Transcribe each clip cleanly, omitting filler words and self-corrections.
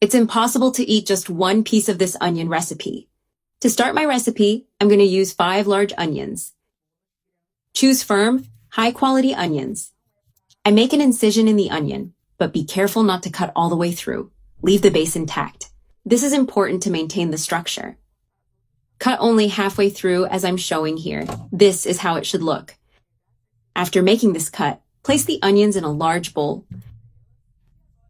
It's impossible to eat just one piece of this onion recipe. To start my recipe, I'm going to use 5 large onions. Choose firm, high-quality onions. I make an incision in the onion, but be careful not to cut all the way through. Leave the base intact. This is important to maintain the structure. Cut only halfway through as I'm showing here. This is how it should look. After making this cut, place the onions in a large bowl,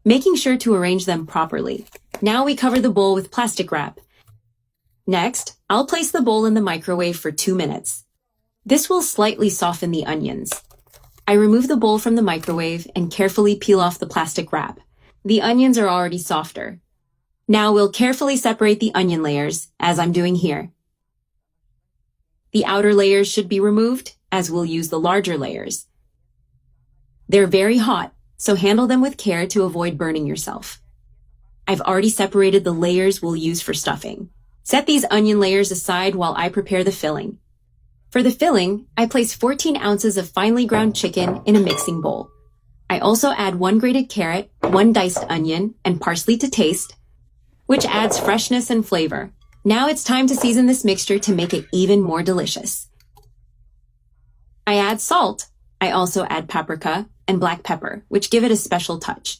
making sure to arrange them properly. Now we cover the bowl with plastic wrap. Next, I'll place the bowl in the microwave for 2 minutes. This will slightly soften the onions. I remove the bowl from the microwave and carefully peel off the plastic wrap. The onions are already softer. Now we'll carefully separate the onion layers, as I'm doing here. The outer layers should be removed, as we'll use the larger layers. They're very hot, so handle them with care to avoid burning yourself. I've already separated the layers we'll use for stuffing. Set these onion layers aside while I prepare the filling. For the filling, I place 14 ounces of finely ground chicken in a mixing bowl. I also add 1 grated carrot, 1 diced onion, and parsley to taste, which adds freshness and flavor. Now it's time to season this mixture to make it even more delicious. I add salt. I also add paprika and black pepper, which give it a special touch.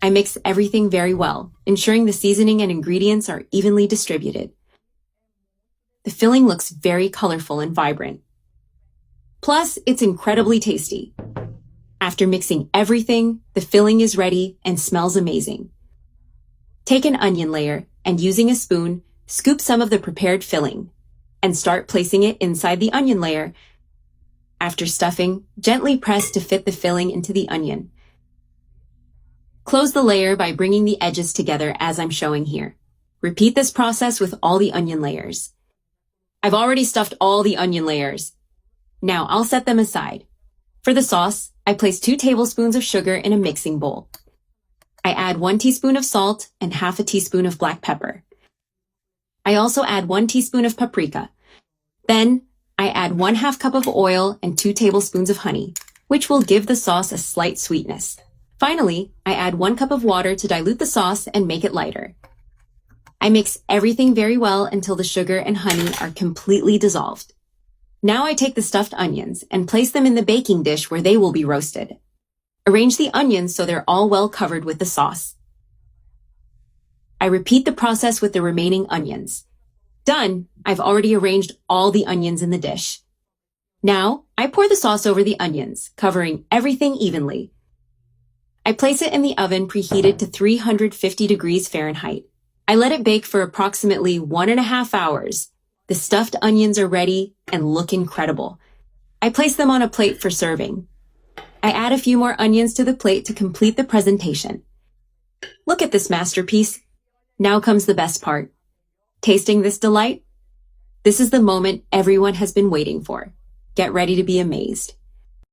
I mix everything very well, ensuring the seasoning and ingredients are evenly distributed. The filling looks very colorful and vibrant. Plus, it's incredibly tasty. After mixing everything, the filling is ready and smells amazing. Take an onion layer and using a spoon, scoop some of the prepared filling and start placing it inside the onion layer. After stuffing, gently press to fit the filling into the onion. Close the layer by bringing the edges together as I'm showing here. Repeat this process with all the onion layers. I've already stuffed all the onion layers. Now I'll set them aside. For the sauce, I place 2 tablespoons of sugar in a mixing bowl. I add 1 teaspoon of salt and half a teaspoon of black pepper. I also add 1 teaspoon of paprika. Then, I add 1/2 cup of oil and 2 tablespoons of honey, which will give the sauce a slight sweetness. Finally, I add 1 cup of water to dilute the sauce and make it lighter. I mix everything very well until the sugar and honey are completely dissolved. Now I take the stuffed onions and place them in the baking dish where they will be roasted. Arrange the onions so they're all well covered with the sauce. I repeat the process with the remaining onions. Done! I've already arranged all the onions in the dish. Now, I pour the sauce over the onions, covering everything evenly. I place it in the oven preheated to 350 degrees Fahrenheit. I let it bake for approximately 1.5 hours. The stuffed onions are ready and look incredible. I place them on a plate for serving. I add a few more onions to the plate to complete the presentation. Look at this masterpiece. Now comes the best part. Tasting this delight? This is the moment everyone has been waiting for. Get ready to be amazed.